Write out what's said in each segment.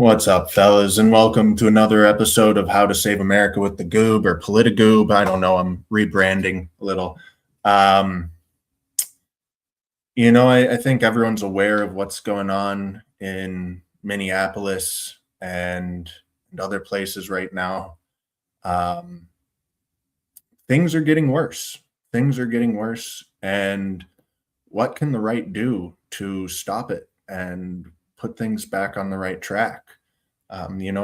What's up, fellas, and welcome to another episode of How to Save America with the Goob or PolitiGoob. I don't know, I'm rebranding a little. Um, I think everyone's aware of what's going on in Minneapolis and other places right now. Um, Things are getting worse. Things are getting worse. And what can the right do to stop it and put things back on the right track?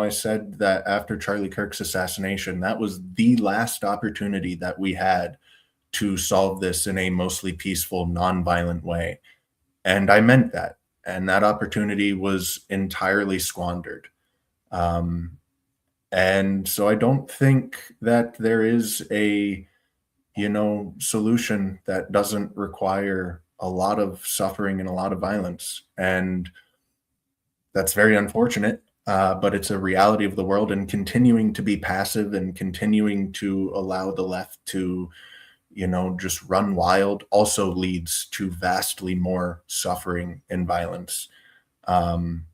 I said that after Charlie Kirk's assassination, that was the last opportunity that we had to solve this in a mostly peaceful, nonviolent way. And I meant that. And that opportunity was entirely squandered. Um, and so I don't think that there is a, solution that doesn't require a lot of suffering and a lot of violence. And that's very unfortunate, but it's a reality of the world. And continuing to be passive and continuing to allow the left to, just run wild also leads to vastly more suffering and violence. Um,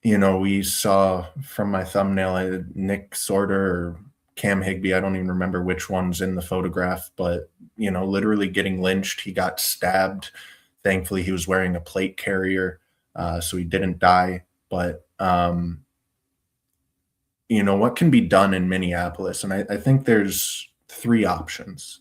we saw from my thumbnail, Nick Sorter or Cam Higby, I don't even remember which one's in the photograph, but, literally getting lynched. He got stabbed. Thankfully, he was wearing a plate carrier, so he didn't die. But, what can be done in Minneapolis? And I think there's three options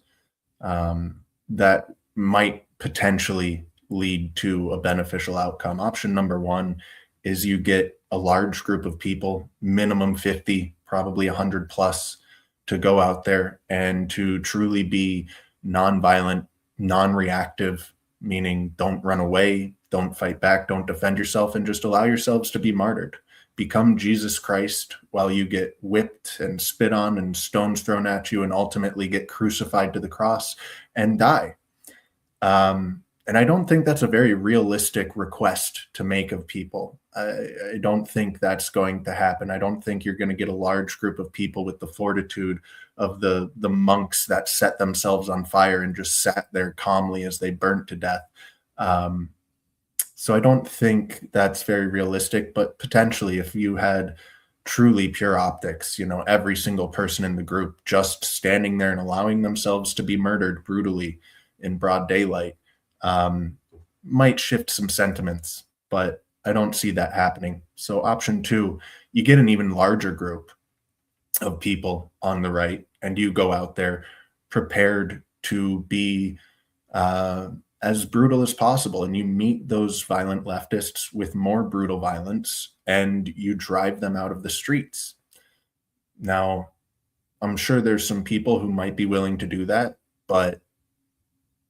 that might potentially lead to a beneficial outcome. Option number one is you get a large group of people, minimum 50, probably 100 plus, to go out there and to truly be nonviolent, non-reactive, meaning don't run away, don't fight back, don't defend yourself, and just allow yourselves to be martyred. Become Jesus Christ while you get whipped and spit on and stones thrown at you and ultimately get crucified to the cross and die. And I don't think that's a very realistic request to make of people. I don't think that's going to happen. I don't think you're going to get a large group of people with the fortitude of the monks that set themselves on fire and just sat there calmly as they burnt to death. So I don't think that's very realistic, but potentially if you had truly pure optics, every single person in the group just standing there and allowing themselves to be murdered brutally in broad daylight, might shift some sentiments, but I don't see that happening. So option two, you get an even larger group of people on the right and you go out there prepared to be as brutal as possible, and you meet those violent leftists with more brutal violence and you drive them out of the streets. Now, I'm sure there's some people who might be willing to do that, but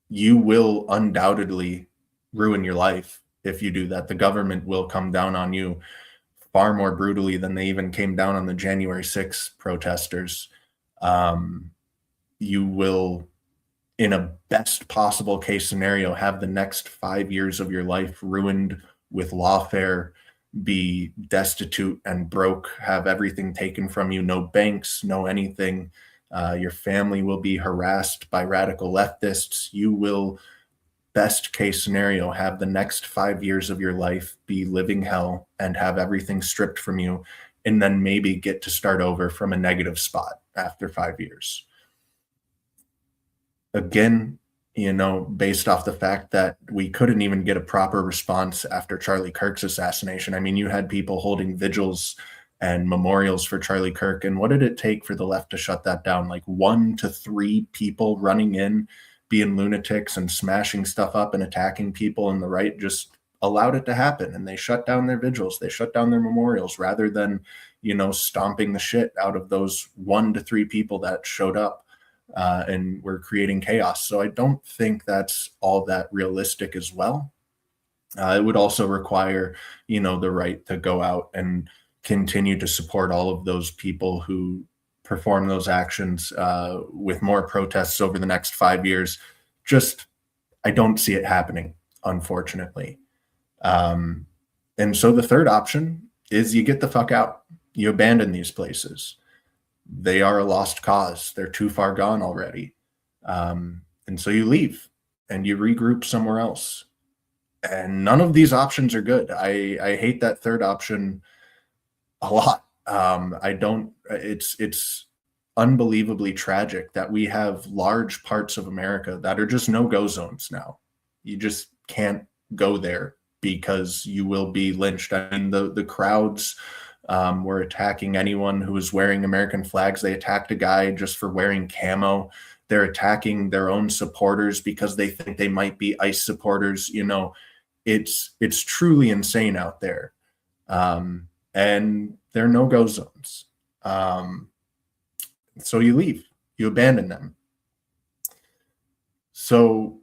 you will undoubtedly ruin your life if you do that. The government will come down on you far more brutally than they even came down on the January 6th protesters. You will, in a best possible case scenario, have the next 5 years of your life ruined with lawfare, be destitute and broke, have everything taken from you, no banks, no anything. Your family will be harassed by radical leftists. You will, best case scenario, have the next 5 years of your life be living hell and have everything stripped from you, and then maybe get to start over from a negative spot after 5 years. Again, based off the fact that we couldn't even get a proper response after Charlie Kirk's assassination. I mean, you had people holding vigils and memorials for Charlie Kirk. And what did it take for the left to shut that down? Like 1 to 3 people running in, being lunatics and smashing stuff up and attacking people, and the right just allowed it to happen. And they shut down their vigils. They shut down their memorials rather than, stomping the shit out of those 1 to 3 people that showed up and were creating chaos. So I don't think that's all that realistic as well. It would also require, the right to go out and continue to support all of those people who perform those actions with more protests over the next 5 years. Just, I don't see it happening, unfortunately. And so the third option is you get the fuck out. You abandon these places. They are a lost cause. They're too far gone already. And so you leave and you regroup somewhere else. And none of these options are good. I hate that third option a lot. I don't. It's unbelievably tragic that we have large parts of America that are just no-go zones now. You just can't go there because you will be lynched. I mean, the crowds were attacking anyone who was wearing American flags. They attacked a guy just for wearing camo. They're attacking their own supporters because they think they might be ICE supporters. It's truly insane out there. And they're no-go zones. So you leave, you abandon them. So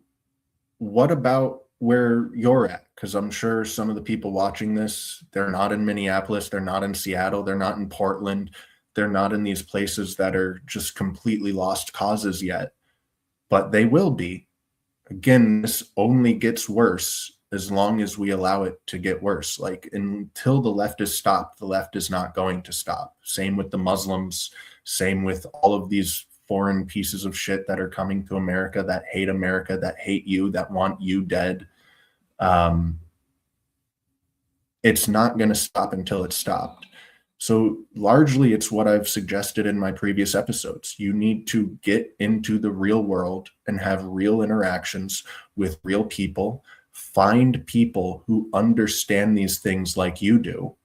what about where you're at? Because I'm sure some of the people watching this, they're not in Minneapolis, they're not in Seattle, they're not in Portland, they're not in these places that are just completely lost causes yet, but they will be. Again, this only gets worse as long as we allow it to get worse. Like, until the left is stopped, the left is not going to stop. Same with the Muslims, same with all of these foreign pieces of shit that are coming to America, that hate you, that want you dead. It's not going to stop until it's stopped. So largely it's what I've suggested in my previous episodes. You need to get into the real world and have real interactions with real people. Find people who understand these things like you do,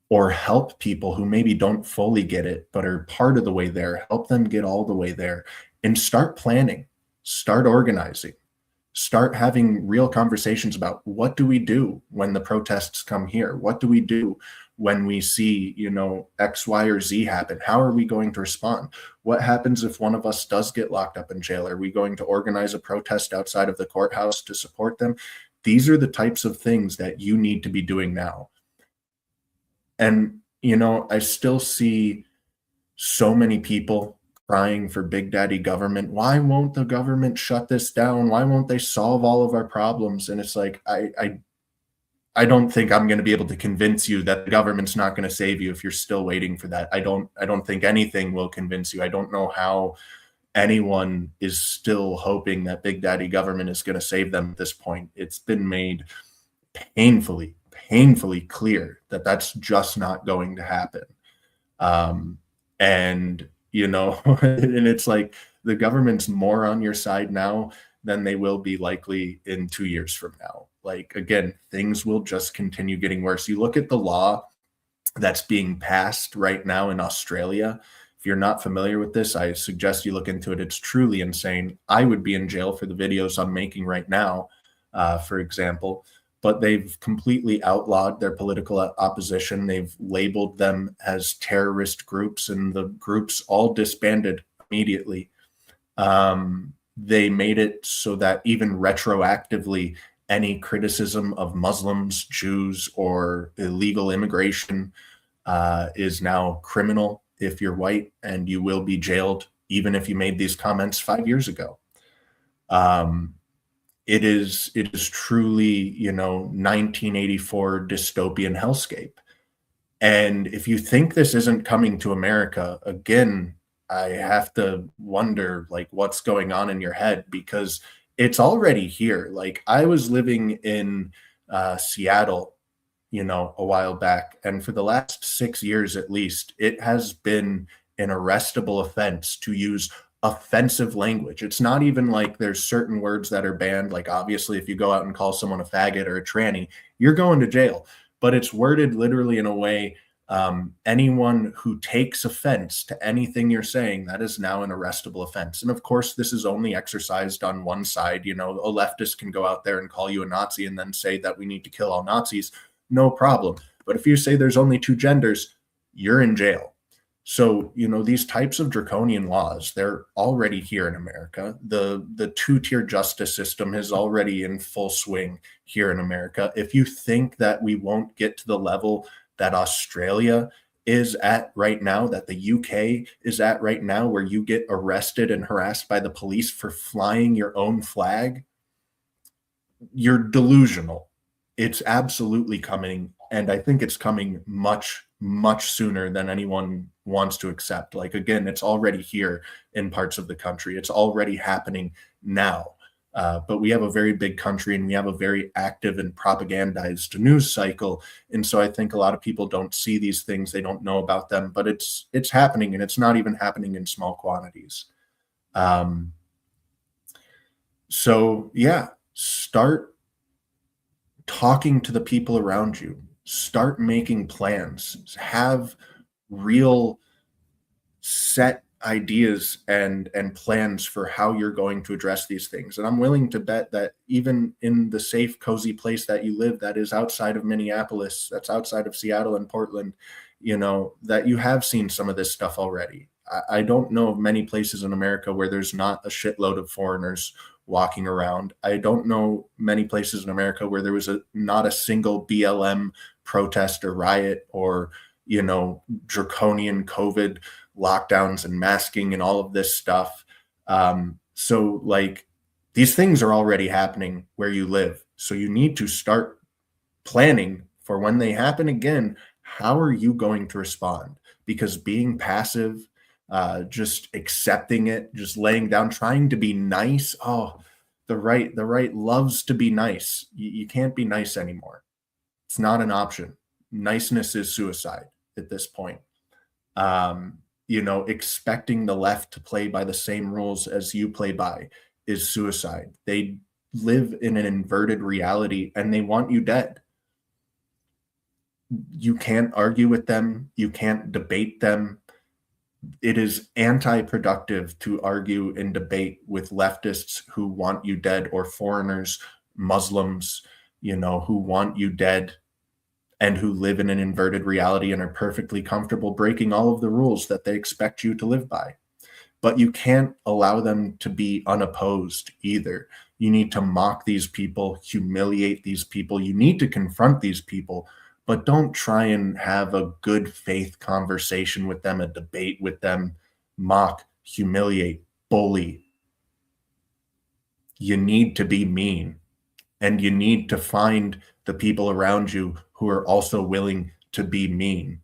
or help people who maybe don't fully get it, but are part of the way there. Help them get all the way there, and start planning, start organizing, start having real conversations about what do we do when the protests come here? What do we do when we see, X, Y, or Z happen? How are we going to respond? What happens if one of us does get locked up in jail? Are we going to organize a protest outside of the courthouse to support them? These are the types of things that you need to be doing now. And, I still see so many people crying for Big Daddy government. Why won't the government shut this down? Why won't they solve all of our problems? And it's like, I don't think I'm going to be able to convince you that the government's not going to save you if you're still waiting for that. I don't think anything will convince you. I don't know how anyone is still hoping that Big Daddy government is going to save them at this point. It's been made painfully clear that that's just not going to happen. And and it's like, the government's more on your side now than they will be likely in 2 years from now. Like, again, things will just continue getting worse. You look at the law that's being passed right now in Australia. If you're not familiar with this, I suggest you look into it. It's truly insane. I would be in jail for the videos I'm making right now, for example. But they've completely outlawed their political opposition. They've labeled them as terrorist groups, and the groups all disbanded immediately. They made it so that even retroactively, any criticism of Muslims, Jews, or illegal immigration is now criminal if you're white, and you will be jailed even if you made these comments 5 years ago. It is truly, 1984 dystopian hellscape. And if you think this isn't coming to America, again, I have to wonder, like, what's going on in your head, because it's already here. Like, I was living in Seattle, a while back, and for the last 6 years at least, it has been an arrestable offense to use offensive language. It's not even like there's certain words that are banned. Like, obviously, if you go out and call someone a faggot or a tranny, you're going to jail. But it's worded literally in a way, anyone who takes offense to anything you're saying, that is now an arrestable offense. And of course, this is only exercised on one side. A leftist can go out there and call you a Nazi and then say that we need to kill all Nazis. No problem. But if you say there's only two genders, you're in jail. So, these types of draconian laws, they're already here in America. The two-tier justice system is already in full swing here in America. If you think that we won't get to the level that Australia is at right now, that the UK is at right now, where you get arrested and harassed by the police for flying your own flag, you're delusional. It's absolutely coming, and I think it's coming much sooner than anyone wants to accept. Like, again, it's already here in parts of the country. It's already happening now. But we have a very big country and we have a very active and propagandized news cycle. And so I think a lot of people don't see these things, they don't know about them, but it's happening, and it's not even happening in small quantities. Um, so yeah, start talking to the people around you. Start making plans. Have real set ideas and plans for how you're going to address these things. And I'm willing to bet that even in the safe, cozy place that you live, that is outside of Minneapolis, that's outside of Seattle and Portland, that you have seen some of this stuff already. I don't know of many places in America where there's not a shitload of foreigners walking around. I don't know many places in America where there was not a single BLM protest or riot or draconian COVID lockdowns and masking and all of this stuff. So like these things are already happening where you live. So you need to start planning for when they happen again. How are you going to respond? Because being passive, just accepting it, just laying down, trying to be nice. Oh, the right loves to be nice. You can't be nice anymore. It's not an option. Niceness is suicide at this point. Expecting the left to play by the same rules as you play by is suicide. They live in an inverted reality and they want you dead. You can't argue with them. You can't debate them. It is anti-productive to argue and debate with leftists who want you dead, or foreigners, Muslims, who want you dead and who live in an inverted reality and are perfectly comfortable breaking all of the rules that they expect you to live by. But you can't allow them to be unopposed either. You need to mock these people, humiliate these people. You need to confront these people, but don't try and have a good faith conversation with them, a debate with them. Mock, humiliate, bully. You need to be mean, and you need to find the people around you who are also willing to be mean.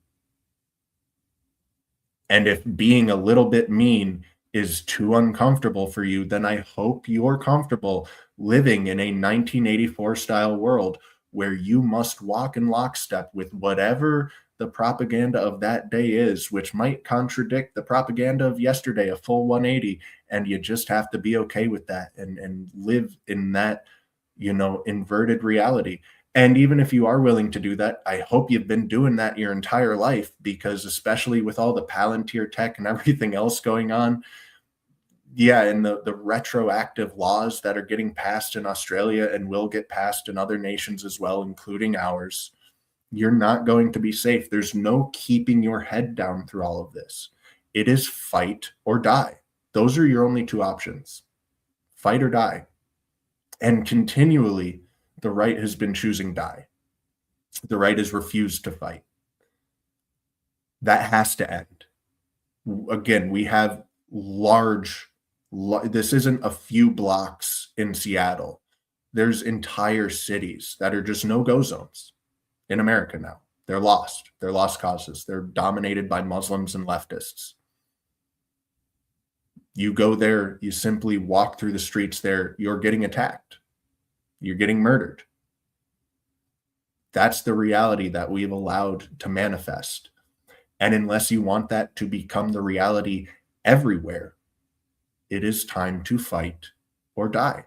And if being a little bit mean is too uncomfortable for you, then I hope you're comfortable living in a 1984 style world where you must walk in lockstep with whatever the propaganda of that day is, which might contradict the propaganda of yesterday, a full 180. And you just have to be okay with that and live in that, inverted reality. And even if you are willing to do that, I hope you've been doing that your entire life, because especially with all the Palantir tech and everything else going on, yeah, and the retroactive laws that are getting passed in Australia and will get passed in other nations as well, including ours, you're not going to be safe. There's no keeping your head down through all of this. It is fight or die. Those are your only two options. Fight or die. And continually, the right has been choosing die. The right has refused to fight. That has to end. Again, we have this isn't a few blocks in Seattle. There's entire cities that are just no-go zones in America now. They're lost. They're lost causes. They're dominated by Muslims and leftists. You go there, you simply walk through the streets there, you're getting attacked. You're getting murdered. That's the reality that we've allowed to manifest. And unless you want that to become the reality everywhere, it is time to fight or die.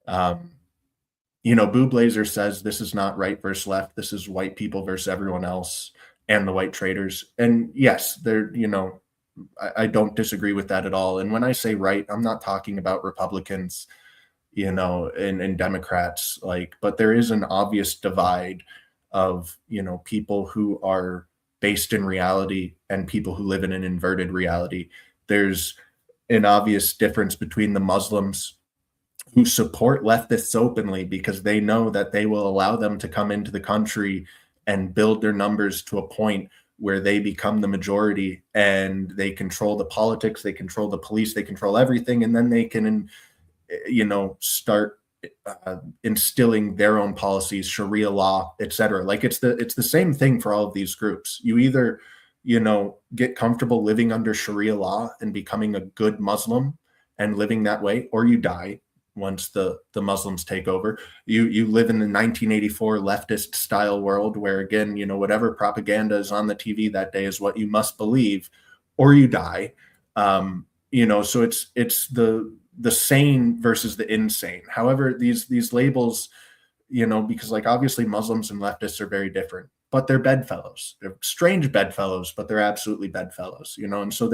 Boo Blazer says this is not right versus left. This is white people versus everyone else and the white traders. And yes, I don't disagree with that at all. And when I say right, I'm not talking about Republicans, and Democrats, but there is an obvious divide of, people who are based in reality and people who live in an inverted reality. There's an obvious difference between the Muslims who support leftists openly because they know that they will allow them to come into the country and build their numbers to a point where they become the majority and they control the politics, they control the police, they control everything, and then they can start instilling their own policies, Sharia law, etc. It's the same thing for all of these groups. You either, get comfortable living under Sharia law and becoming a good Muslim and living that way, or you die once the Muslims take over. You live in the 1984 leftist style world where, again, whatever propaganda is on the TV that day is what you must believe, or you die. So it's the sane versus the insane. However, these labels, because like obviously Muslims and leftists are very different, but they're bedfellows. They're strange bedfellows, but they're absolutely bedfellows, and so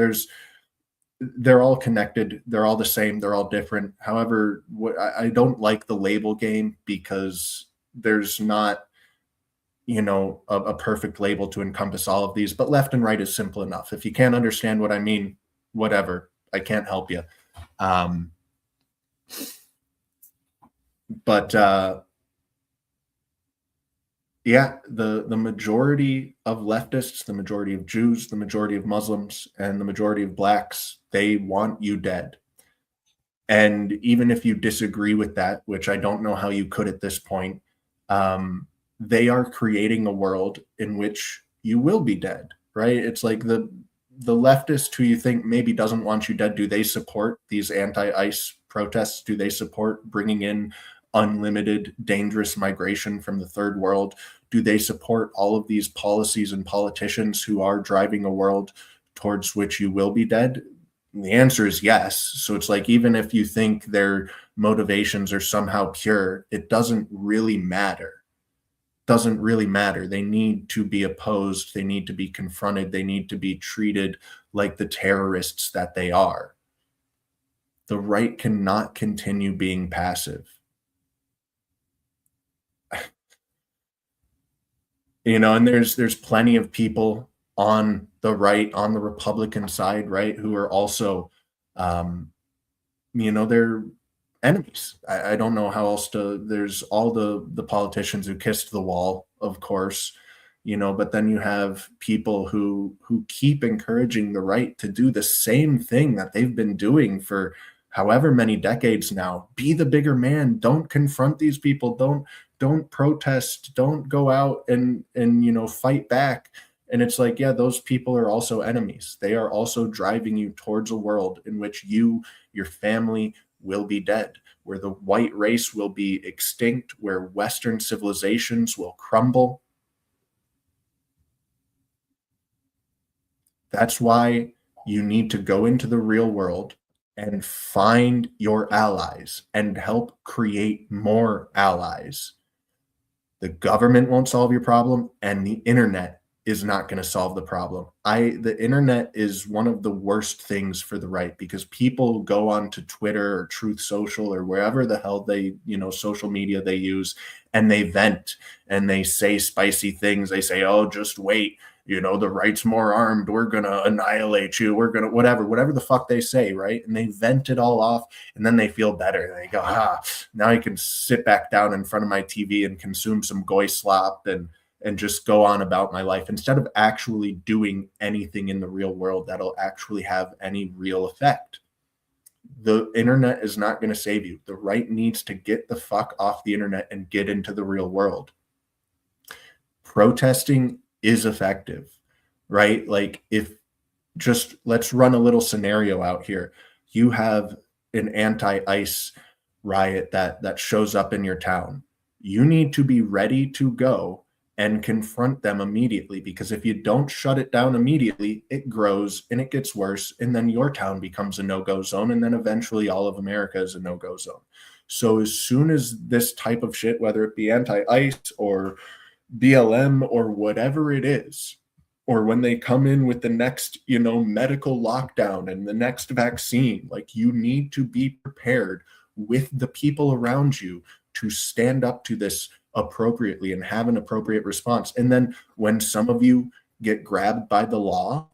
they're all connected. They're all the same. They're all different. However, I don't like the label game because there's not, a perfect label to encompass all of these, but left and right is simple enough. If you can't understand what I mean, whatever, I can't help you. Um, but yeah, the majority of leftists, the majority of Jews, the majority of Muslims, and the majority of blacks, they want you dead. And even if you disagree with that, which I don't know how you could at this point, they are creating a world in which you will be dead, right? It's like the leftist who you think maybe doesn't want you dead, do they support these anti-ICE protests? Do they support bringing in unlimited dangerous migration from the third world? Do they support all of these policies and politicians who are driving a world towards which you will be dead? And the answer is yes. So it's like, even if you think their motivations are somehow pure, it doesn't really matter. Doesn't really matter. They need to be opposed. They need to be confronted. They need to be treated like the terrorists that they are. The right cannot continue being passive. And there's plenty of people on the right, on the Republican side, right, who are also, they're enemies. I don't know how else to. There's all the politicians who kissed the wall, of course, but then you have people who keep encouraging the right to do the same thing that they've been doing for however many decades now. Be the bigger man. Don't confront these people. Don't protest. Don't go out and fight back. And it's like, yeah, those people are also enemies. They are also driving you towards a world in which your family will be dead, where the white race will be extinct, where Western civilizations will crumble. That's why you need to go into the real world and find your allies and help create more allies. The government won't solve your problem, and the internet is not going to solve the problem. The internet is one of the worst things for the right, because people go on to Twitter or Truth Social or wherever the hell they, social media they use, and they vent and they say spicy things. They say, oh, just wait. The right's more armed. We're going to annihilate you. We're going to whatever the fuck they say, right? And they vent it all off, and then they feel better. They go, now I can sit back down in front of my TV and consume some goy slop and just go on about my life, instead of actually doing anything in the real world that'll actually have any real effect. The internet is not going to save you. The right needs to get the fuck off the internet and get into the real world. Protesting is effective, right? Like, let's run a little scenario out here. You have an anti-ICE riot that shows up in your town. You need to be ready to go and confront them immediately, because if you don't shut it down immediately, it grows and it gets worse, and then your town becomes a no-go zone, and then eventually all of America is a no-go zone. So as soon as this type of shit, whether it be anti-ICE or BLM or whatever it is, or when they come in with the next, medical lockdown and the next vaccine, like, you need to be prepared with the people around you to stand up to this appropriately and have an appropriate response. And then when some of you get grabbed by the law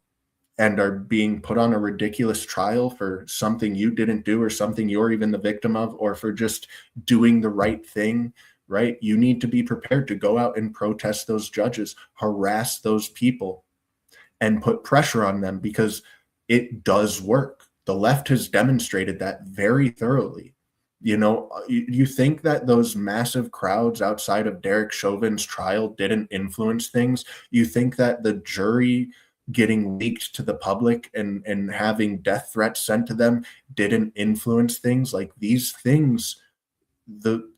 and are being put on a ridiculous trial for something you didn't do, or something you're even the victim of, or for just doing the right thing, right? You need to be prepared to go out and protest those judges, harass those people, and put pressure on them, because it does work. The left has demonstrated that very thoroughly. You think that those massive crowds outside of Derek Chauvin's trial didn't influence things? You think that the jury getting leaked to the public and having death threats sent to them didn't influence things. Like these things, the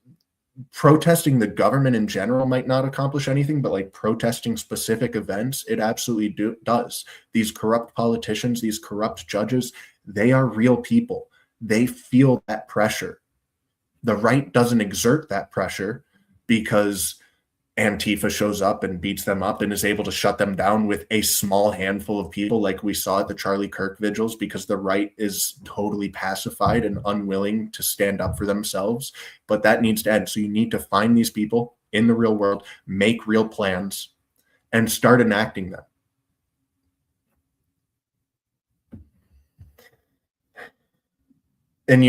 protesting the government in general might not accomplish anything, but like protesting specific events, it absolutely does. These corrupt politicians, these corrupt judges, they are real people. They feel that pressure. The right doesn't exert that pressure because Antifa shows up and beats them up and is able to shut them down with a small handful of people, like we saw at the Charlie Kirk vigils, because the right is totally pacified and unwilling to stand up for themselves. But that needs to end. So you need to find these people in the real world, make real plans, and start enacting them. And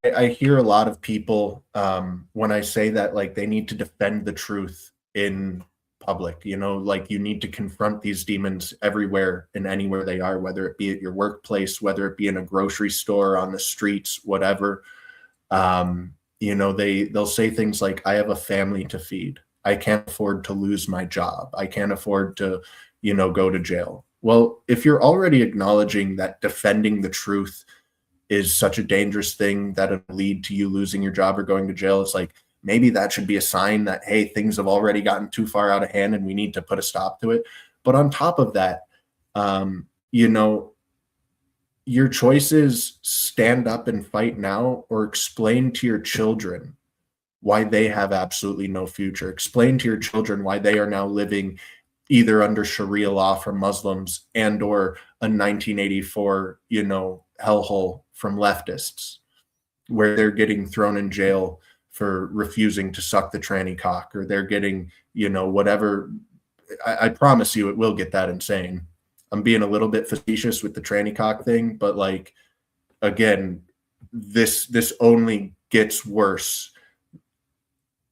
I hear a lot of people when I say that, like, they need to defend the truth in public. Like, you need to confront these demons everywhere and anywhere they are, whether it be at your workplace, whether it be in a grocery store, on the streets, whatever. They'll say things like, I have a family to feed, I can't afford to lose my job, I can't afford to go to jail. Well, if you're already acknowledging that defending the truth is such a dangerous thing that it'll lead to you losing your job or going to jail, it's like, maybe that should be a sign that, hey, things have already gotten too far out of hand and we need to put a stop to it. But on top of that, your choices: stand up and fight now, or explain to your children why they have absolutely no future. Explain to your children why they are now living either under Sharia law for Muslims and or a 1984, hellhole from leftists, where they're getting thrown in jail for refusing to suck the tranny cock, or they're getting, whatever. I promise you it will get that insane. I'm being a little bit facetious with the tranny cock thing, but like, again, this only gets worse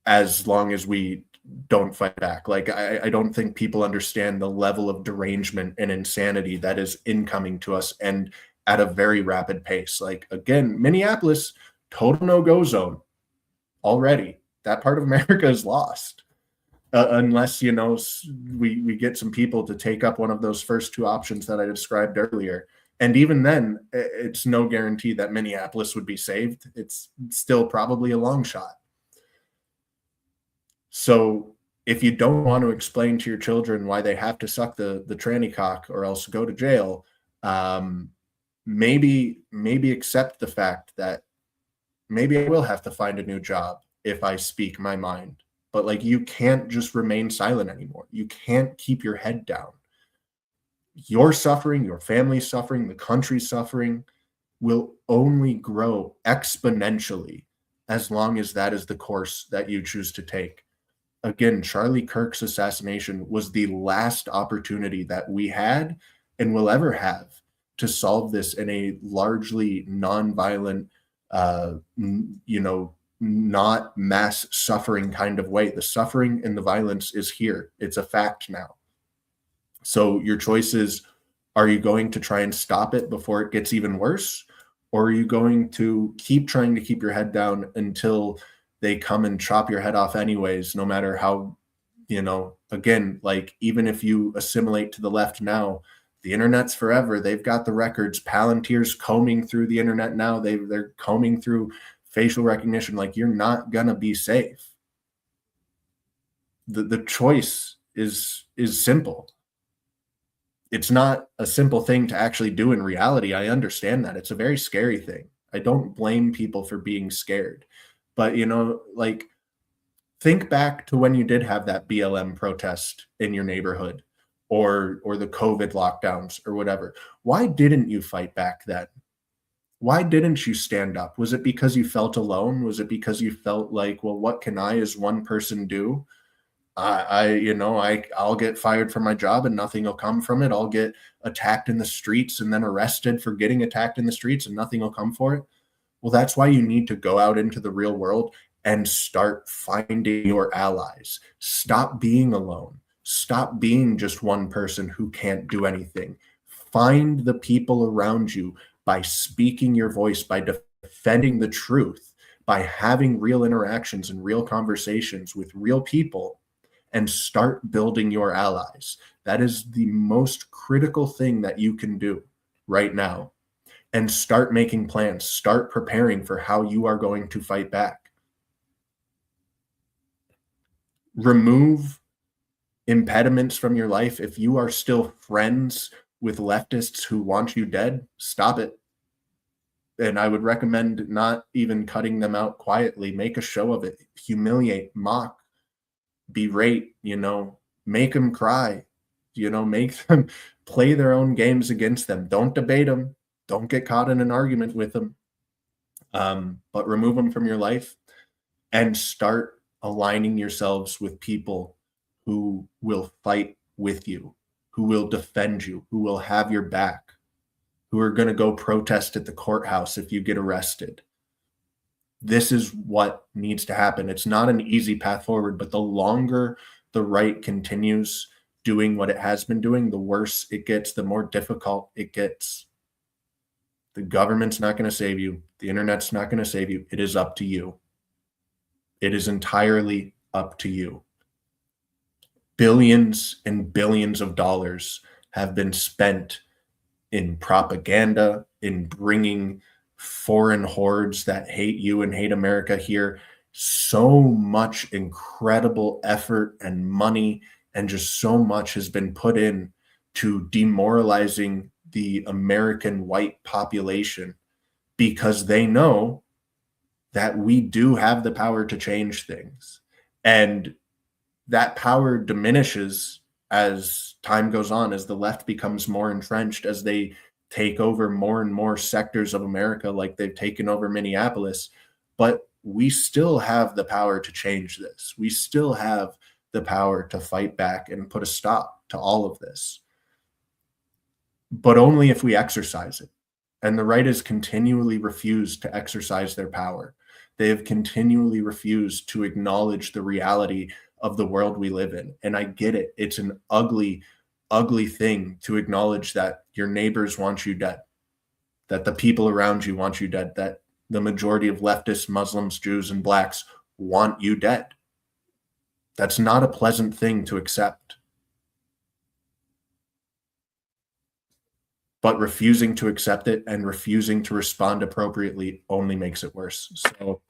as long as we don't fight back. Like, I don't think people understand the level of derangement and insanity that is incoming to us, and at a very rapid pace. Like, again, Minneapolis, total no-go zone already. That part of America is lost. Unless, we get some people to take up one of those first two options that I described earlier. And even then, it's no guarantee that Minneapolis would be saved. It's still probably a long shot. So if you don't want to explain to your children why they have to suck the tranny cock or else go to jail, maybe accept the fact that maybe I will have to find a new job if I speak my mind. But like, you can't just remain silent anymore. You can't keep your head down. Your suffering, your family's suffering, the country's suffering will only grow exponentially as long as that is the course that you choose to take. Again, Charlie Kirk's assassination was the last opportunity that we had and will ever have to solve this in a largely nonviolent, not mass suffering kind of way. The suffering and the violence is here. It's a fact now. So your choice is, are you going to try and stop it before it gets even worse? Or are you going to keep trying to keep your head down until they come and chop your head off anyways, no matter how, again, like, even if you assimilate to the left now, the internet's forever. They've got the records. Palantir's combing through the internet now. They're combing through facial recognition. Like, you're not gonna be safe. The choice is simple. It's not a simple thing to actually do in reality. I understand that. It's a very scary thing. I don't blame people for being scared. But, like, think back to when you did have that BLM protest in your neighborhood, or the COVID lockdowns or whatever. Why didn't you fight back then? Why didn't you stand up? Was it because you felt alone? Was it because you felt like, well, what can I as one person do? I'll get fired from my job and nothing will come from it. I'll get attacked in the streets and then arrested for getting attacked in the streets and nothing will come for it. Well, that's why you need to go out into the real world and start finding your allies. Stop being alone. Stop being just one person who can't do anything. Find the people around you by speaking your voice, by defending the truth, by having real interactions and real conversations with real people, and start building your allies. That is the most critical thing that you can do right now. And start making plans, start preparing for how you are going to fight back. Remove impediments from your life. If you are still friends with leftists who want you dead, stop it. And I would recommend not even cutting them out quietly. Make a show of it. Humiliate, mock, berate, make them cry, make them play their own games against them. Don't debate them. Don't get caught in an argument with them. But remove them from your life and start aligning yourselves with people who will fight with you, who will defend you, who will have your back, who are going to go protest at the courthouse if you get arrested. This is what needs to happen. It's not an easy path forward, but the longer the right continues doing what it has been doing, the worse it gets, the more difficult it gets. The government's not going to save you. The internet's not going to save you. It is up to you. It is entirely up to you. Billions and billions of dollars have been spent in propaganda, in bringing foreign hordes that hate you and hate America here. So much incredible effort and money and just so much has been put in to demoralizing the American white population because they know that we do have the power to change things. And that power diminishes as time goes on, as the left becomes more entrenched, as they take over more and more sectors of America, like they've taken over Minneapolis. But we still have the power to change this. We still have the power to fight back and put a stop to all of this. But only if we exercise it. And the right has continually refused to exercise their power. They have continually refused to acknowledge the reality of the world we live in. And I get it. It's an ugly, ugly thing to acknowledge that your neighbors want you dead, that the people around you want you dead, that the majority of leftists, Muslims, Jews, and blacks want you dead. That's not a pleasant thing to accept. But refusing to accept it and refusing to respond appropriately only makes it worse. So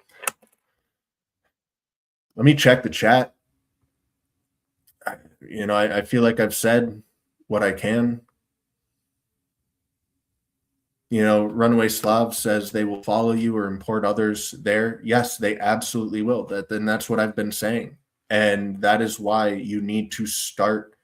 let me check the chat. I feel like I've said what I can. Runaway Slav says they will follow you or import others there. Yes, they absolutely will. Then that's what I've been saying. And that is why you need to start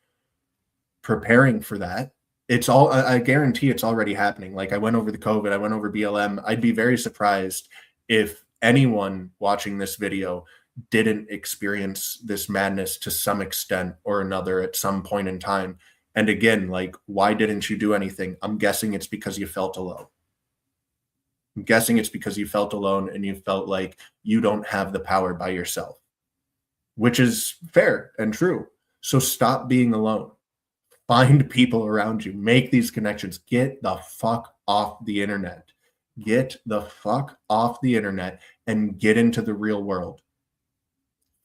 preparing for that. I guarantee it's already happening. Like I went over the COVID, I went over BLM. I'd be very surprised if anyone watching this video didn't experience this madness to some extent or another at some point in time. And again, like, why didn't you do anything? I'm guessing it's because you felt alone. I'm guessing it's because you felt alone and you felt like you don't have the power by yourself, which is fair and true. So stop being alone. Find people around you. Make these connections. Get the fuck off the internet. Get the fuck off the internet and get into the real world.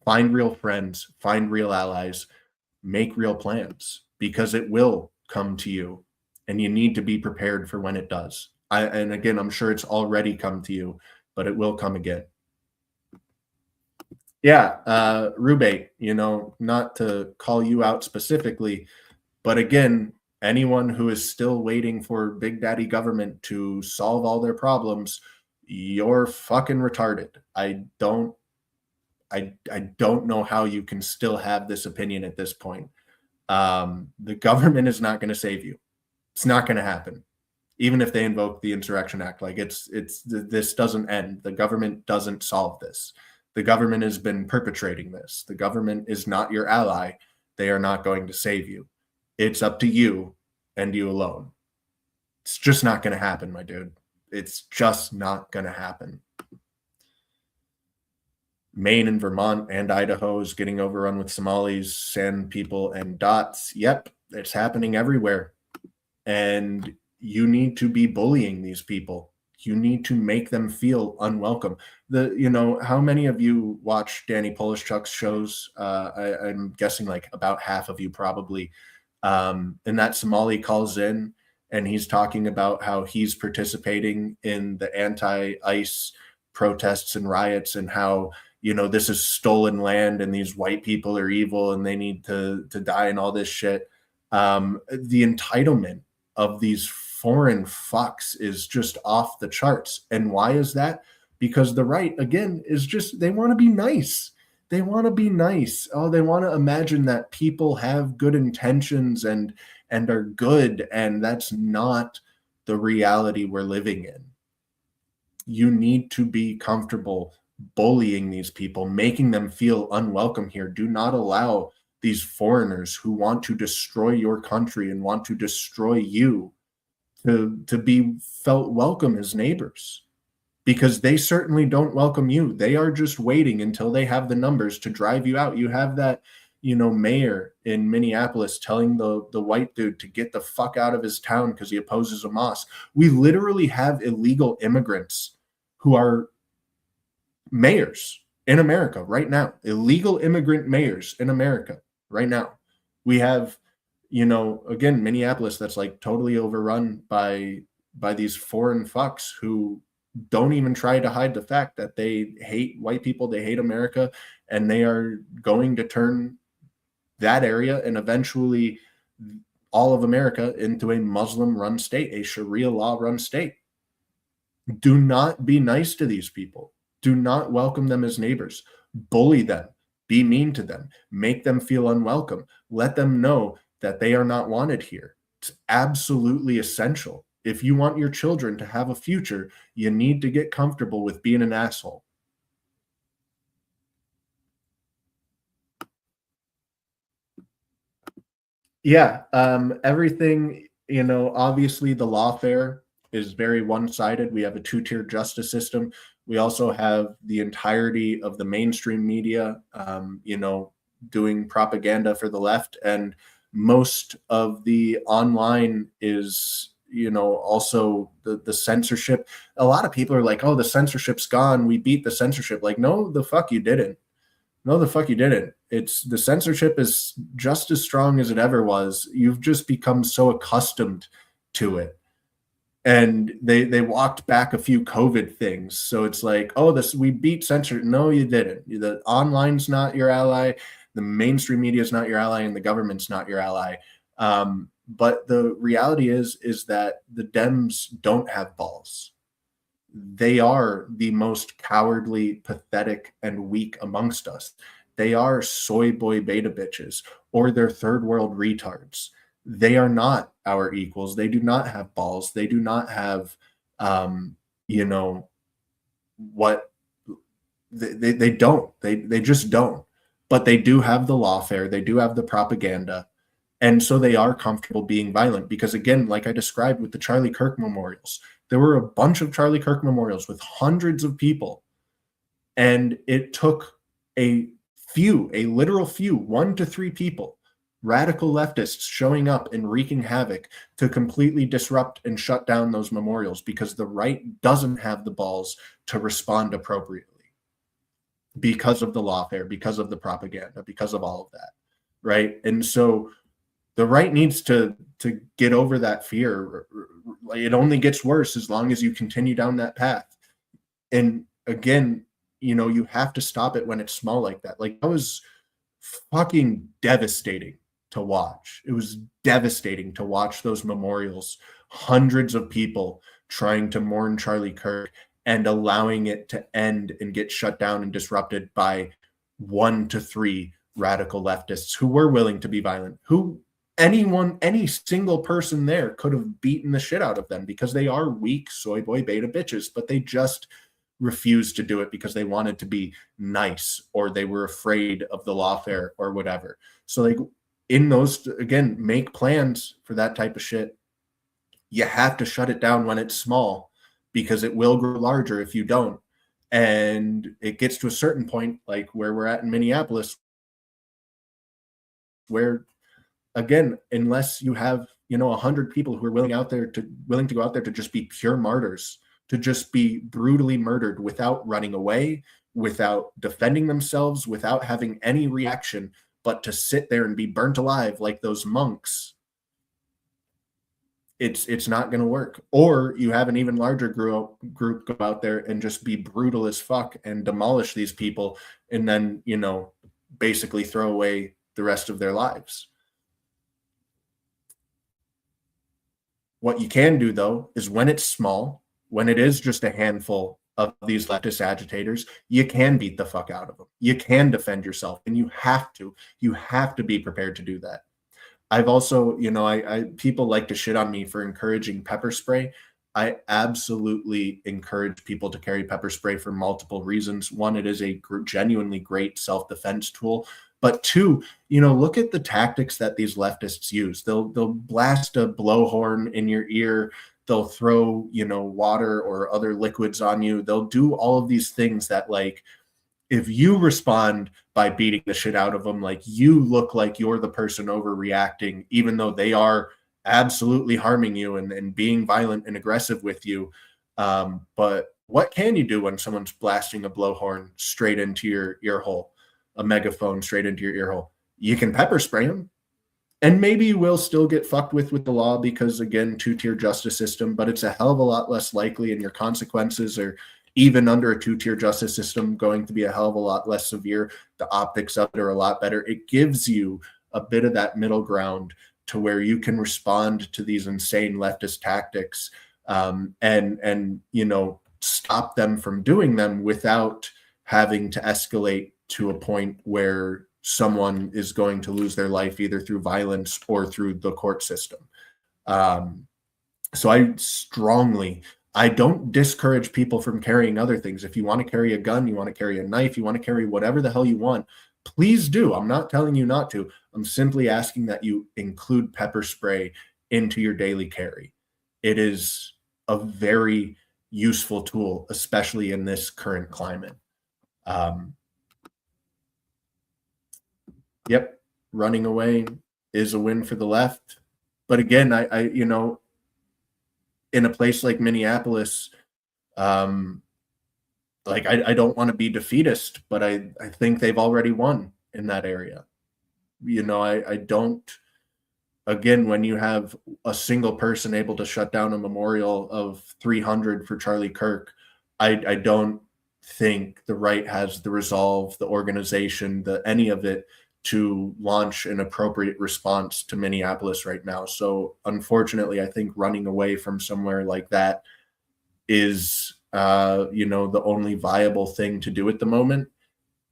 Find real friends. Find real allies. Make real plans because it will come to you and you need to be prepared for when it does. And again, I'm sure it's already come to you, but it will come again. Yeah, Rubate, not to call you out specifically, but again, anyone who is still waiting for Big Daddy government to solve all their problems, you're fucking retarded. I don't know how you can still have this opinion at this point. The government is not going to save you. It's not going to happen. Even if they invoke the Insurrection Act, like this doesn't end. The government doesn't solve this. The government has been perpetrating this. The government is not your ally. They are not going to save you. It's up to you and you alone. It's just not going to happen, my dude. It's just not going to happen. Maine and Vermont and Idaho is getting overrun with Somalis, Sand people, and dots. Yep, it's happening everywhere. And you need to be bullying these people. You need to make them feel unwelcome. How many of you watch Danny Polishchuk's shows? I'm guessing like about half of you probably. And that Somali calls in and he's talking about how he's participating in the anti-ICE protests and riots, and how this is stolen land and these white people are evil and they need to die and all this shit. The entitlement of these foreign fucks is just off the charts. And why is that? Because the right, again, is just, they want to be nice. They want to be nice. Oh, they want to imagine that people have good intentions and are good, and that's not the reality we're living in. You need to be comfortable bullying these people, making them feel unwelcome here. Do not allow these foreigners who want to destroy your country and want to destroy you to be felt welcome as neighbors, because they certainly don't welcome you. They are just waiting until they have the numbers to drive you out. You have that, mayor in Minneapolis telling the white dude to get the fuck out of his town because he opposes a mosque. We literally have illegal immigrants who are mayors in America right now, illegal immigrant mayors in America right now. We have, again, Minneapolis that's like totally overrun by these foreign fucks who don't even try to hide the fact that they hate white people, they hate America, and they are going to turn that area and eventually all of America into a Muslim-run state, a Sharia law-run state. Do not be nice to these people. Do not welcome them as neighbors. Bully them. Be mean to them. Make them feel unwelcome. Let them know that they are not wanted here. It's absolutely essential. If you want your children to have a future, you need to get comfortable with being an asshole. Yeah, everything, obviously the lawfare is very one-sided. We have a two-tier justice system. We also have the entirety of the mainstream media, doing propaganda for the left, and most of the online is, also the censorship. A lot of people are like, oh, the censorship's gone. We beat the censorship. Like, no, the fuck you didn't. No, the fuck you didn't. It's the censorship is just as strong as it ever was. You've just become so accustomed to it. And they walked back a few COVID things. So it's like, oh, we beat censorship. No, you didn't. The online's not your ally, the mainstream media is not your ally, and the government's not your ally. But the reality is that the Dems don't have balls. They are the most cowardly, pathetic, and weak amongst us. They are soy boy beta bitches, or they're third world retards. They are not our equals. They do not have balls. They do not have, what they don't. They just don't. But they do have the lawfare. They do have the propaganda. And so they are comfortable being violent because, again, like I described with the Charlie Kirk memorials, there were a bunch of Charlie Kirk memorials with hundreds of people. And it took a literal few, 1 to 3 people, radical leftists showing up and wreaking havoc to completely disrupt and shut down those memorials because the right doesn't have the balls to respond appropriately because of the lawfare, because of the propaganda, because of all of that. Right. And so the right needs to get over that fear. It only gets worse as long as you continue down that path. And again, you have to stop it when it's small like that. Like, that was fucking devastating to watch. It was devastating to watch those memorials, hundreds of people trying to mourn Charlie Kirk and allowing it to end and get shut down and disrupted by 1 to 3 radical leftists who were willing to be violent, any single person there could have beaten the shit out of them because they are weak soy boy beta bitches, but they just refused to do it because they wanted to be nice or they were afraid of the lawfare or whatever. So like in those, again, make plans for that type of shit. You have to shut it down when it's small because it will grow larger if you don't. And it gets to a certain point, like where we're at in Minneapolis, where again, unless you have 100 people who are willing to go out there to just be pure martyrs to just be brutally murdered without running away, without defending themselves, without having any reaction, but to sit there and be burnt alive like those monks, it's not going to work. Or you have an even larger group go out there and just be brutal as fuck and demolish these people, and then basically throw away the rest of their lives. What you can do, though, is when it's small, when it is just a handful of these leftist agitators, you can beat the fuck out of them. You can defend yourself, and you have to. You have to be prepared to do that. I've also, I people like to shit on me for encouraging pepper spray. I absolutely encourage people to carry pepper spray for multiple reasons. One, it is a genuinely great self-defense tool. But two, look at the tactics that these leftists use. They'll blast a blowhorn in your ear. They'll throw, water or other liquids on you. They'll do all of these things that, like, if you respond by beating the shit out of them, like, you look like you're the person overreacting, even though they are absolutely harming you and being violent and aggressive with you. But what can you do when someone's blasting a blowhorn straight into your ear hole, a megaphone straight into your ear hole? You can pepper spray them. And maybe you will still get fucked with the law because, again, two-tier justice system, but it's a hell of a lot less likely, and your consequences are, even under a two-tier justice system, going to be a hell of a lot less severe. The optics of it are a lot better. It gives you a bit of that middle ground to where you can respond to these insane leftist tactics, and stop them from doing them without having to escalate to a point where someone is going to lose their life either through violence or through the court system. So I don't discourage people from carrying other things. If you want to carry a gun, you want to carry a knife, you want to carry whatever the hell you want, please do. I'm not telling you not to. I'm simply asking that you include pepper spray into your daily carry. It is a very useful tool, especially in this current climate. Yep, running away is a win for the left. But again, I in a place like Minneapolis, I don't want to be defeatist, but I think they've already won in that area. I don't, again, when you have a single person able to shut down a memorial of 300 for Charlie Kirk, I don't think the right has the resolve, the organization, any of it to launch an appropriate response to Minneapolis right now. So unfortunately, I think running away from somewhere like that is, the only viable thing to do at the moment.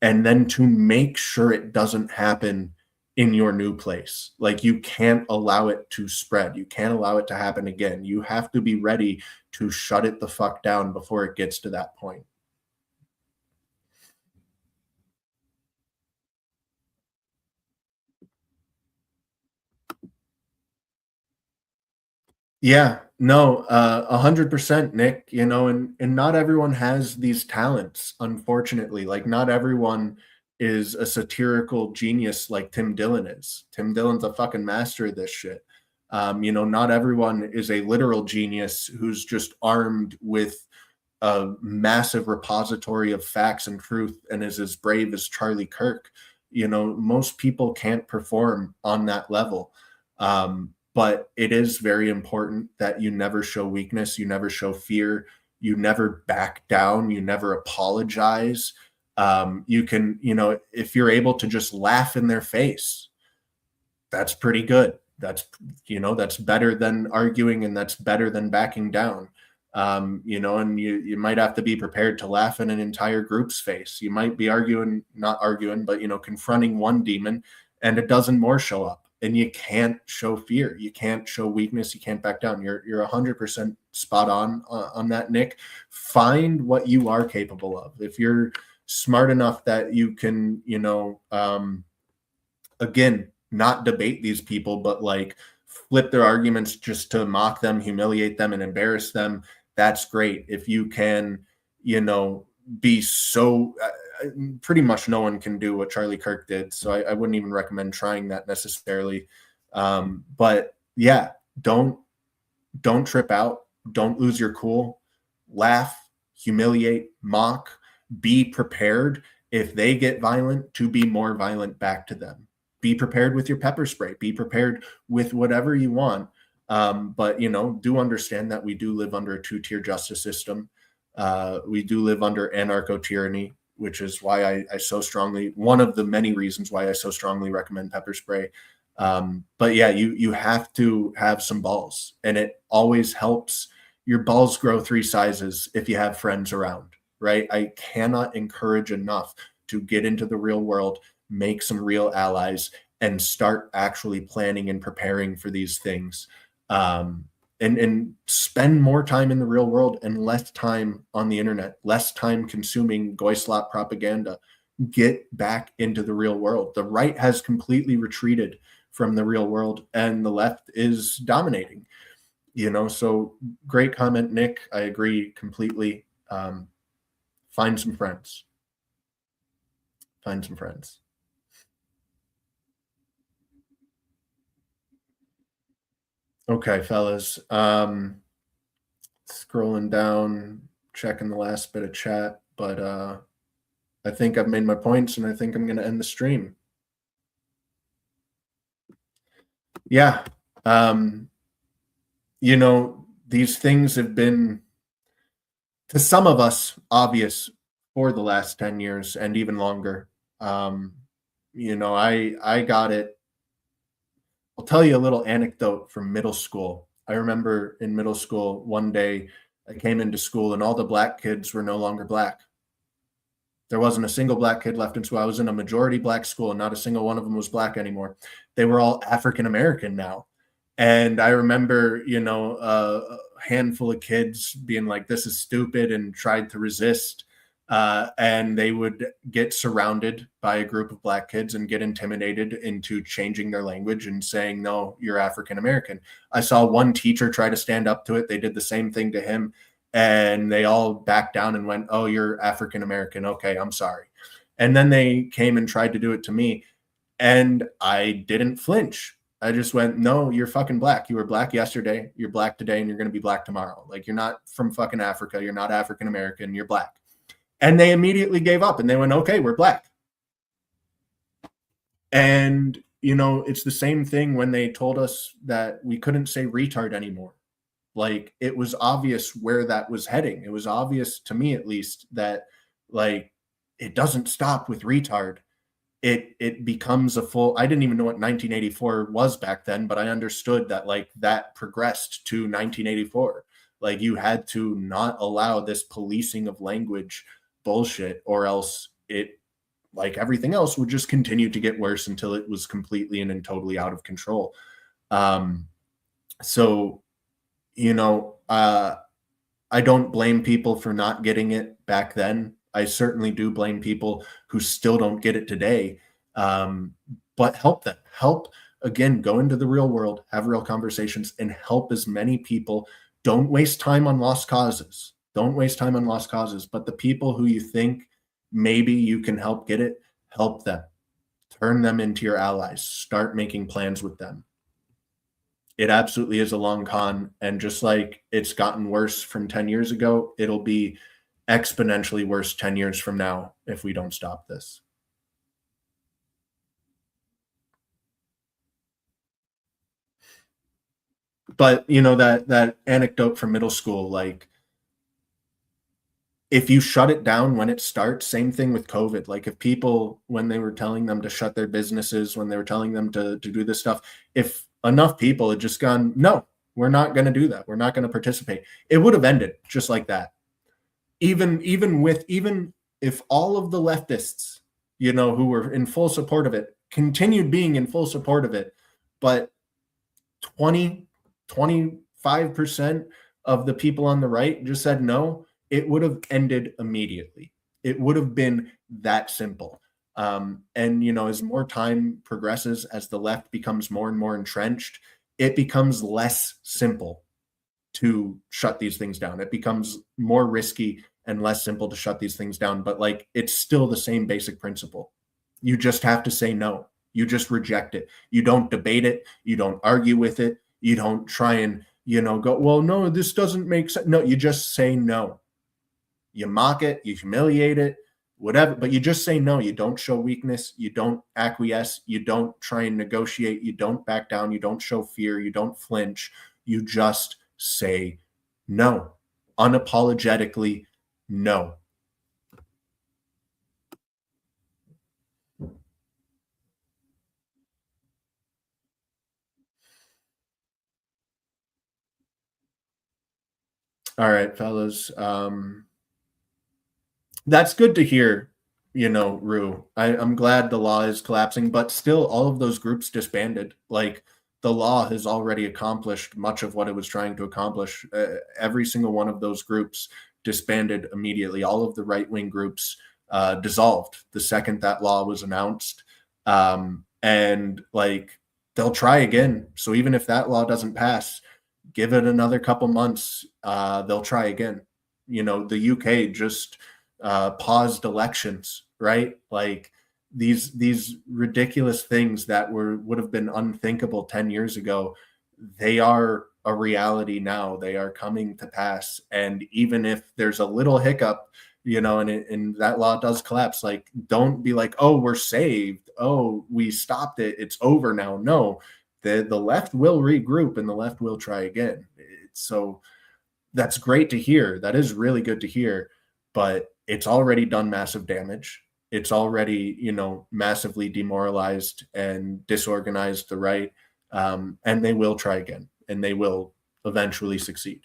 And then to make sure it doesn't happen in your new place. Like, you can't allow it to spread. You can't allow it to happen again. You have to be ready to shut it the fuck down before it gets to that point. Yeah, no, 100%, Nick, and not everyone has these talents, unfortunately. Like, not everyone is a satirical genius like Tim Dillon is. Tim Dillon's a fucking master of this shit. Not everyone is a literal genius who's just armed with a massive repository of facts and truth and is as brave as Charlie Kirk. Most people can't perform on that level. But it is very important that you never show weakness, you never show fear, you never back down, you never apologize. You can, if you're able to just laugh in their face, that's pretty good. That's better than arguing, and that's better than backing down. And you might have to be prepared to laugh in an entire group's face. You might be not arguing, but confronting one demon, and a dozen more show up. And you can't show fear. You can't show weakness. You can't back down. You're 100% spot on that, Nick. Find what you are capable of. If you're smart enough that you can, again, not debate these people, but like flip their arguments just to mock them, humiliate them, and embarrass them, that's great. If you can, be so pretty much no one can do what Charlie Kirk did. So I wouldn't even recommend trying that necessarily. But yeah, don't trip out. Don't lose your cool. laugh, humiliate, mock, be prepared if they get violent to be more violent back to them. Be prepared with your pepper spray. Be prepared with whatever you want. But do understand that we do live under a two-tier justice system. We do live under anarcho tyranny, which is why I so strongly, one of the many reasons why I so strongly recommend pepper spray. But yeah, you have to have some balls, and it always helps your balls grow 3 sizes if you have friends around, right? I cannot encourage enough to get into the real world, make some real allies, and start actually planning and preparing for these things. And spend more time in the real world and less time on the internet, less time consuming Goyslop propaganda. Get back into the real world. The right has completely retreated from the real world, and the left is dominating. So great comment, Nick. I agree completely. Find some friends. Find some friends. Okay, fellas. Scrolling down, checking the last bit of chat, but I think I've made my points, and I think I'm going to end the stream. Yeah. These things have been, to some of us, obvious for the last 10 years and even longer. I got it. I'll tell you a little anecdote from middle school. I remember in middle school, one day I came into school and all the black kids were no longer black. There wasn't a single black kid left in school. I was in a majority black school, and not a single one of them was black anymore. They were all African American now. And I remember, a handful of kids being like, this is stupid, and tried to resist. And they would get surrounded by a group of black kids and get intimidated into changing their language and saying, no, you're African American. I saw one teacher try to stand up to it. They did the same thing to him, and they all backed down and went, oh, you're African American. Okay, I'm sorry. And then they came and tried to do it to me, and I didn't flinch. I just went, no, you're fucking black. You were black yesterday, you're black today, and you're going to be black tomorrow. Like, you're not from fucking Africa. You're not African American. You're black. And they immediately gave up, and they went, okay, we're black. And, it's the same thing when they told us that we couldn't say retard anymore. Like, it was obvious where that was heading. It was obvious to me, at least, that like, it doesn't stop with retard. It becomes a full, I didn't even know what 1984 was back then, but I understood that like that progressed to 1984. Like, you had to not allow this policing of language bullshit, or else it, like everything else, would just continue to get worse until it was completely and totally out of control. So, I don't blame people for not getting it back then. I certainly do blame people who still don't get it today. But help them. Help, again, go into the real world, have real conversations, and help as many people. Don't waste time on lost causes. Don't waste time on lost causes. But the people who you think maybe you can help get it, help them. Turn them into your allies. Start making plans with them. It absolutely is a long con. And just like it's gotten worse from 10 years ago, it'll be exponentially worse 10 years from now if we don't stop this. But that anecdote from middle school, like, if you shut it down when it starts, same thing with COVID. Like, if people, when they were telling them to shut their businesses, when they were telling them to do this stuff, if enough people had just gone, no, we're not going to do that, we're not going to participate, it would have ended just like that. Even if all of the leftists, who were in full support of it, continued being in full support of it, but 25% of the people on the right just said no, it would have ended immediately. It would have been that simple. And, as more time progresses, as the left becomes more and more entrenched, it becomes less simple to shut these things down. It becomes more risky and less simple to shut these things down. But like, it's still the same basic principle. You just have to say no. You just reject it. You don't debate it. You don't argue with it. You don't try and, go, well, no, this doesn't make sense. No, you just say no. You mock it, you humiliate it, whatever, but you just say no. You don't show weakness, you don't acquiesce, you don't try and negotiate, you don't back down, you don't show fear, you don't flinch. You just say no. Unapologetically, no. All right, fellas. That's good to hear, Rue. I'm glad the law is collapsing, but still, all of those groups disbanded. Like, the law has already accomplished much of what it was trying to accomplish. Every single one of those groups disbanded immediately. All of the right wing groups dissolved the second that law was announced. And like, they'll try again. So even if that law doesn't pass, give it another couple months. They'll try again. The UK just paused elections, right? Like, these ridiculous things that would have been unthinkable 10 years ago, they are a reality now. They are coming to pass. And even if there's a little hiccup, and that law does collapse, like, don't be like, oh, we're saved. Oh, we stopped it. It's over now. No, the left will regroup and the left will try again. So that's great to hear. That is really good to hear, but it's already done massive damage. It's already, massively demoralized and disorganized the right. And they will try again, and they will eventually succeed.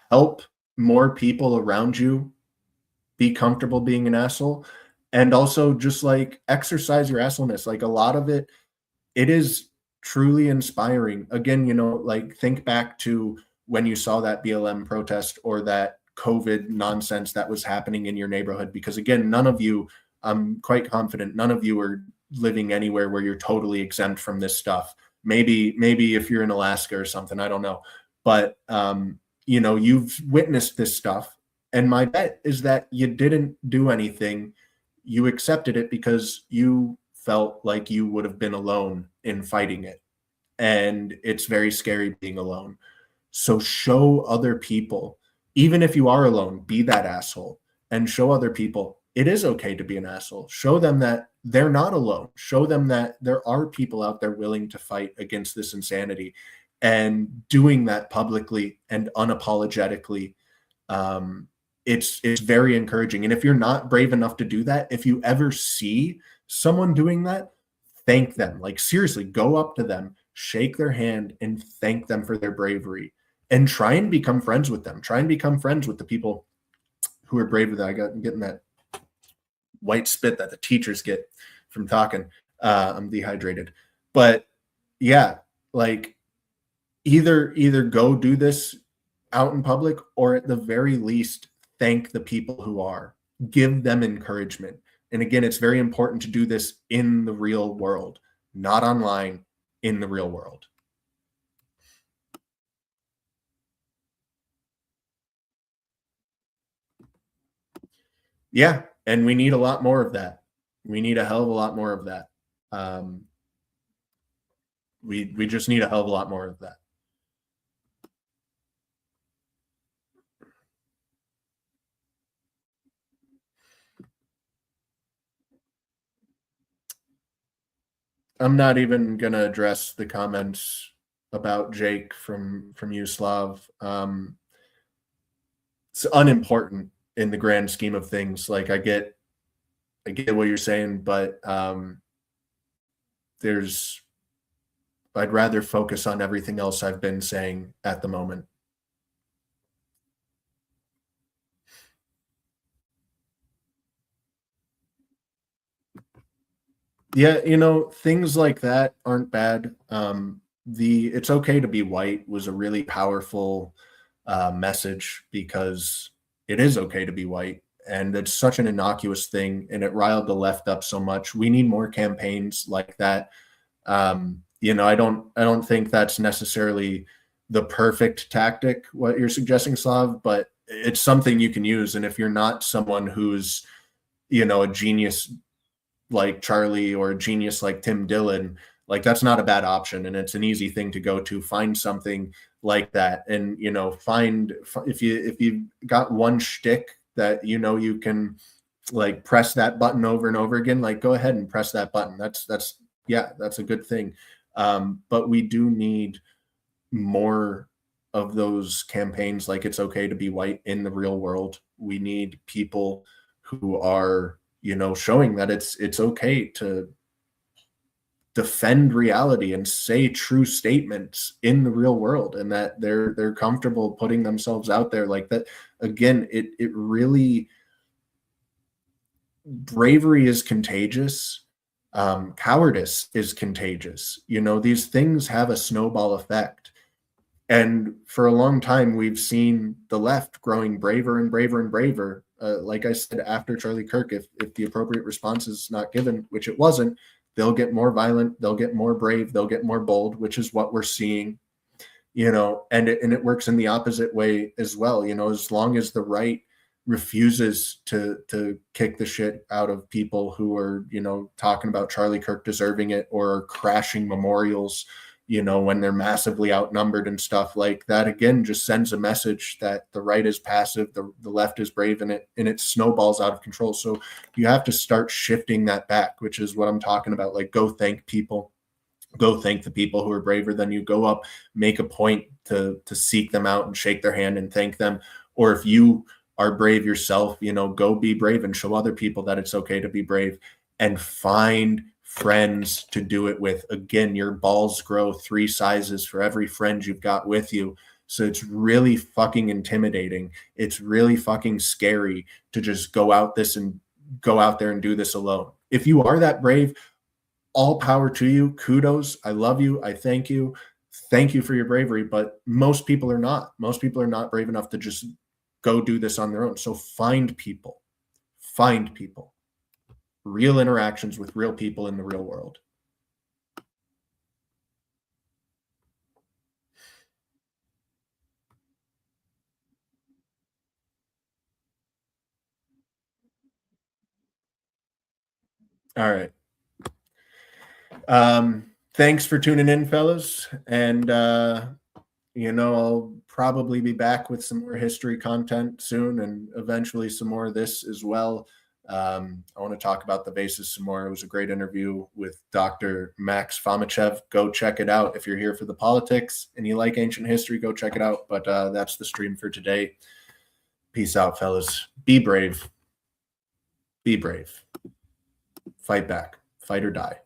Help more people around you be comfortable being an asshole, and also just like exercise your assholeness. Like, a lot of it is truly inspiring. Again, like, think back to when you saw that BLM protest or that COVID nonsense that was happening in your neighborhood. Because again, none of you, I'm quite confident, none of you are living anywhere where you're totally exempt from this stuff. Maybe if you're in Alaska or something, I don't know. But you've witnessed this stuff. And my bet is that you didn't do anything. You accepted it because you felt like you would have been alone in fighting it. And it's very scary being alone. So show other people, even if you are alone, be that asshole, and show other people it is okay to be an asshole. Show them that they're not alone. Show them that there are people out there willing to fight against this insanity, and doing that publicly and unapologetically. It's very encouraging. And if you're not brave enough to do that, if you ever see someone doing that, thank them. Like, seriously, go up to them, shake their hand, and thank them for their bravery, and try and become friends with them. Try and become friends with the people who are brave with that. I'm getting that white spit that the teachers get from talking. I'm dehydrated. But yeah, like, either go do this out in public, or at the very least thank the people who are. Give them encouragement. And again, it's very important to do this in the real world, not online, in the real world. Yeah, and we need a lot more of that. We need a hell of a lot more of that. We just need a hell of a lot more of that. I'm not even gonna address the comments about Jake from Yuslav. It's unimportant in the grand scheme of things. Like, I get what you're saying, but there's I'd rather focus on everything else I've been saying at the moment. Yeah, things like that aren't bad. The "it's okay to be white" was a really powerful message, because it is okay to be white, and it's such an innocuous thing, and it riled the left up so much. We need more campaigns like that. I don't think that's necessarily the perfect tactic, what you're suggesting, Slav, but it's something you can use. And if you're not someone who's, a genius like Charlie, or a genius like Tim Dillon, like, that's not a bad option. And it's an easy thing to go to. Find something like that. And, if you got one shtick that, you can like press that button over and over again, like go ahead and press that button. Yeah, that's a good thing. But we do need more of those campaigns, like it's okay to be white in the real world. We need people who are, showing that it's okay to defend reality and say true statements in the real world, and that they're comfortable putting themselves out there like that. Again, it really, bravery is contagious. Cowardice is contagious. These things have a snowball effect. And for a long time, we've seen the left growing braver and braver and braver. Like I said, after Charlie Kirk, if the appropriate response is not given, which it wasn't, they'll get more violent, they'll get more brave, they'll get more bold, which is what we're seeing. And it works in the opposite way as well. As long as the right refuses to kick the shit out of people who are, talking about Charlie Kirk deserving it, or crashing memorials, when they're massively outnumbered and stuff like that, again, just sends a message that the right is passive, the left is brave, and it snowballs out of control. So you have to start shifting that back, which is what I'm talking about. Like, go thank people. Go thank the people who are braver than you. Go up, make a point to seek them out and shake their hand and thank them. Or if you are brave yourself, go be brave and show other people that it's okay to be brave, and find friends to do it with. Again, your balls grow 3 sizes for every friend you've got with you. So it's really fucking intimidating. It's really fucking scary to just go out there and do this alone. If you are that brave, all power to you. Kudos. I love you. I thank you. Thank you for your bravery. But most people are not. Most people are not brave enough to just go do this on their own. So find people. Find people. Real interactions with real people in the real world. All right. Thanks for tuning in, fellas. And, I'll probably be back with some more history content soon, and eventually some more of this as well. I want to talk about the bases some more. It was a great interview with Dr. Max Fomichev. Go check it out. If you're here for the politics and you like ancient history, go check it out. But that's the stream for today. Peace out, fellas. Be brave. Be brave. Fight back. Fight or die.